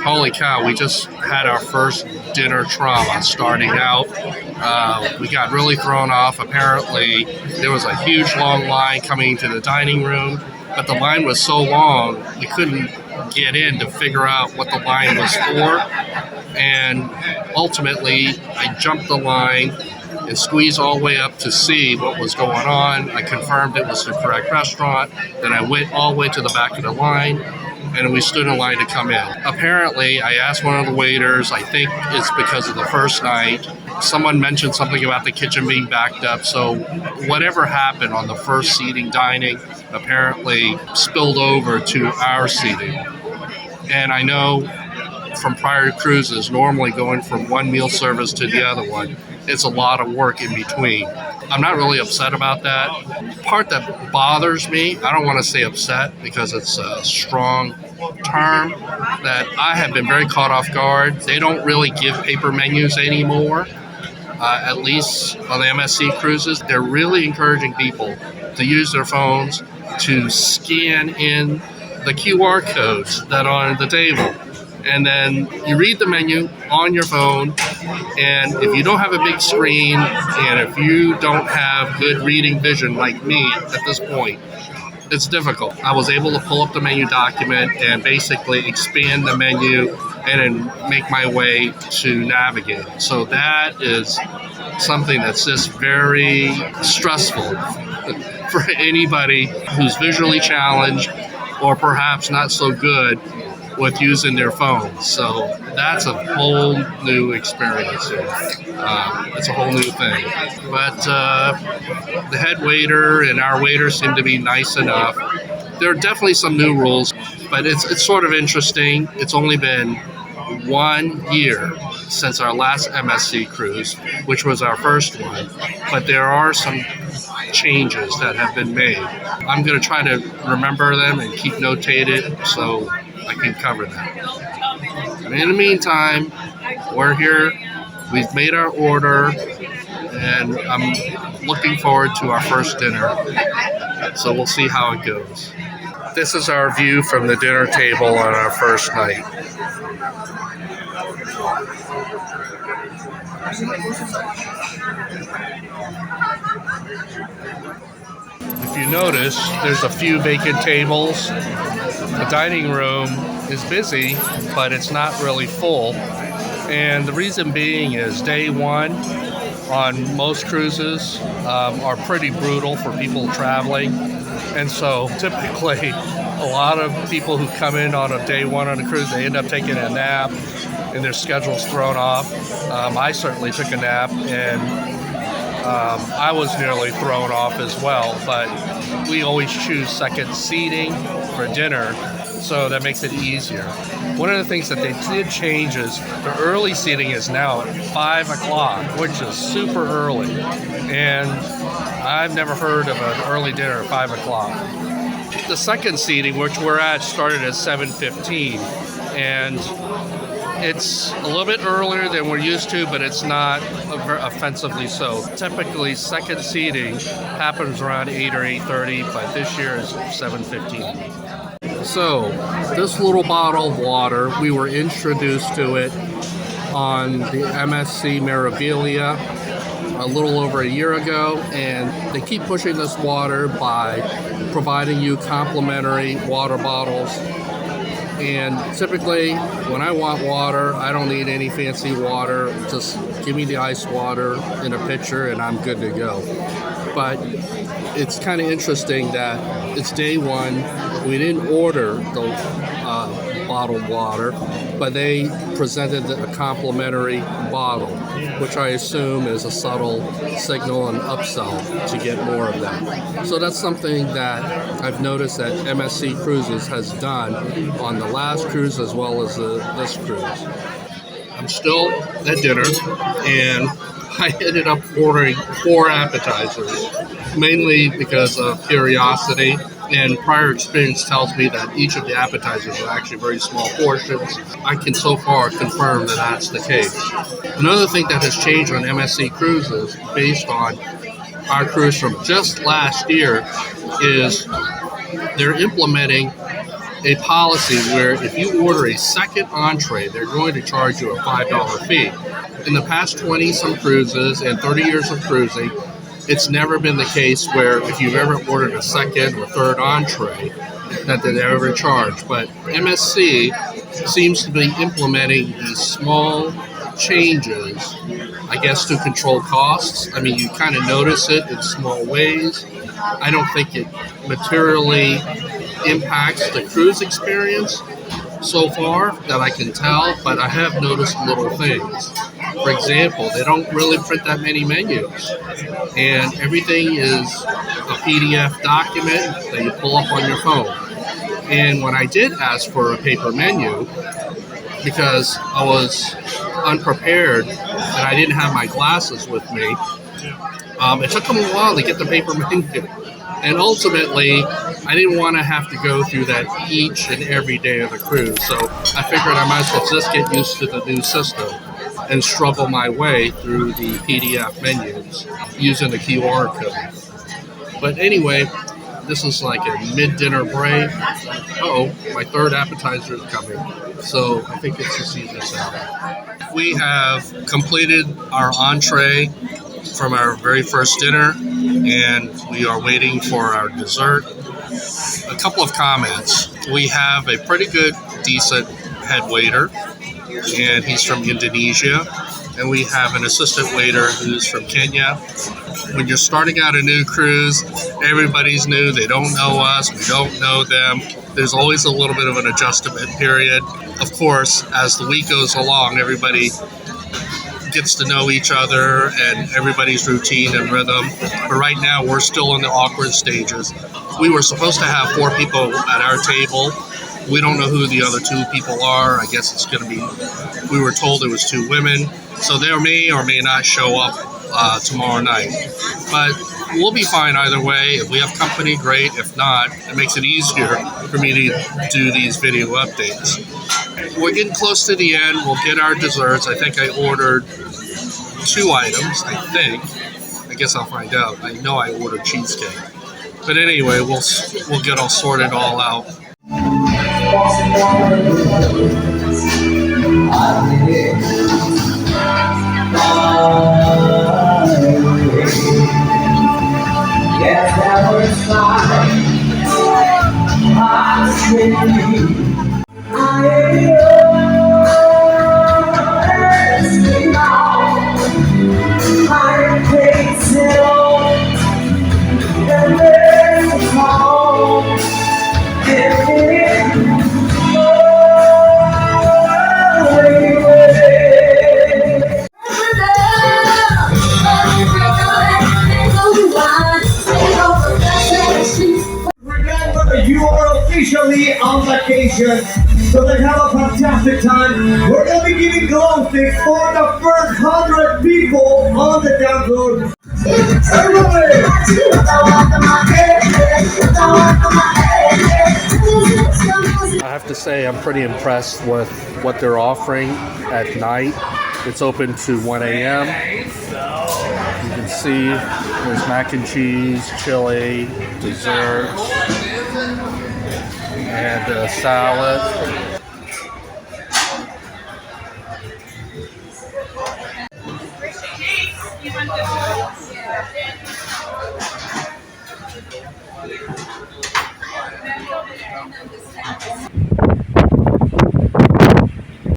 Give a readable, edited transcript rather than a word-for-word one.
Holy cow, we just had our first dinner trauma starting out. We got really thrown off. Apparently, there was a huge long line coming to the dining room, but the line was so long, we couldn't get in to figure out what the line was for. And ultimately, I jumped the line and squeezed all the way up to see what was going on. I confirmed it was the correct restaurant. Then I went all the way to the back of the line, and we stood in line to come in. Apparently, I asked one of the waiters, I think it's because of the first night, someone mentioned something about the kitchen being backed up. So whatever happened on the first seating dining apparently spilled over to our seating. And I know from prior cruises, normally going from one meal service to the other one, it's a lot of work in between. I'm not really upset about that. Part that bothers me, I don't want to say upset because it's a strong term, that I have been very caught off guard. They don't really give paper menus anymore, at least on the MSC cruises. They're really encouraging people to use their phones to scan in the QR codes that are on the table. And then you read the menu on your phone, and if you don't have a big screen, and if you don't have good reading vision like me at this point, it's difficult. I was able to pull up the menu document and basically expand the menu and then make my way to navigate. So that is something that's just very stressful for anybody who's visually challenged or perhaps not so good with using their phones. So that's a whole new experience. It's a whole new thing. But the head waiter and our waiter seem to be nice enough. There are definitely some new rules, but it's sort of interesting. It's only been 1 year since our last MSC cruise, which was our first one. But there are some changes that have been made. I'm going to try to remember them and keep notated so I can cover that. In the meantime, we're here. We've made our order, and I'm looking forward to our first dinner. So we'll see how it goes. This is our view from the dinner table on our first night. If you notice, there's a few vacant tables. The dining room is busy, but it's not really full. And the reason being is day one on most cruises are pretty brutal for people traveling. And so typically a lot of people who come in on a day one on a cruise, they end up taking a nap and their schedule's thrown off. I certainly took a nap, and I was nearly thrown off as well, but we always choose second seating for dinner, so that makes it easier. One of the things that they did change is the early seating is now at 5 o'clock, which is super early, and I've never heard of an early dinner at 5 o'clock. The second seating, which we're at, started at 7:15, and it's a little bit earlier than we're used to, but it's not offensively so. Typically, second seating happens around 8 or 8:30, but this year is 7:15. So, this little bottle of water, we were introduced to it on the MSC Meraviglia a little over a year ago, and they keep pushing this water by providing you complimentary water bottles. And typically, when I want water, I don't need any fancy water. Just give me the ice water in a pitcher and I'm good to go. But it's kind of interesting that it's day one. We didn't order the bottled water, but they presented a complimentary bottle, which I assume is a subtle signal and upsell to get more of that. So that's something that I've noticed that MSC Cruises has done on the last cruise as well as this cruise. I'm still at dinner, and I ended up ordering 4 appetizers, mainly because of curiosity. And prior experience tells me that each of the appetizers are actually very small portions. I can so far confirm that that's the case. Another thing that has changed on MSC Cruises, based on our cruise from just last year, is they're implementing a policy where if you order a second entree, they're going to charge you a $5 fee. In the past 20 some cruises and 30 years of cruising, it's never been the case where if you've ever ordered a second or third entree that they ever charge. But MSC seems to be implementing these small changes, I guess, to control costs. I mean, you kind of notice it in small ways. I don't think it materially impacts the cruise experience so far that I can tell, but I have noticed little things. For example, they don't really print that many menus, and everything is a PDF document that you pull up on your phone. And when I did ask for a paper menu, because I was unprepared and I didn't have my glasses with me, it took them a while to get the paper menu. And ultimately, I didn't want to have to go through that each and every day of the cruise. So I figured I might as well just get used to the new system and struggle my way through the PDF menus using the QR code. But anyway, this is like a mid-dinner break. Uh-oh, my third appetizer is coming. So I think it's a Caesar salad. We have completed our entree from our very first dinner, and we are waiting for our dessert. A couple of comments. We have a pretty good, decent head waiter, and he's from Indonesia. And we have an assistant waiter who's from Kenya. When you're starting out a new cruise, everybody's new. They don't know us. We don't know them. There's always a little bit of an adjustment period. Of course, as the week goes along, everybody gets to know each other and everybody's routine and rhythm. But right now, we're still in the awkward stages. We were supposed to have 4 people at our table. We don't know who the other 2 people are. I guess it's going to be, we were told it was 2 women. So they may or may not show up tomorrow night. But we'll be fine either way. If we have company, great. If not, it makes it easier for me to do these video updates. We're getting close to the end. We'll get our desserts. I think I ordered 2 items, I think. I guess I'll find out. I know I ordered cheesecake. But anyway, we'll get all sorted all out. Yes, that was fine. You are officially on vacation, so then have a fantastic time. We're going to be giving glow sticks for the first 100 people on the download. Everybody! I have to say I'm pretty impressed with what they're offering at night. It's open to 1 a.m. You can see there's mac and cheese, chili, desserts, and a salad.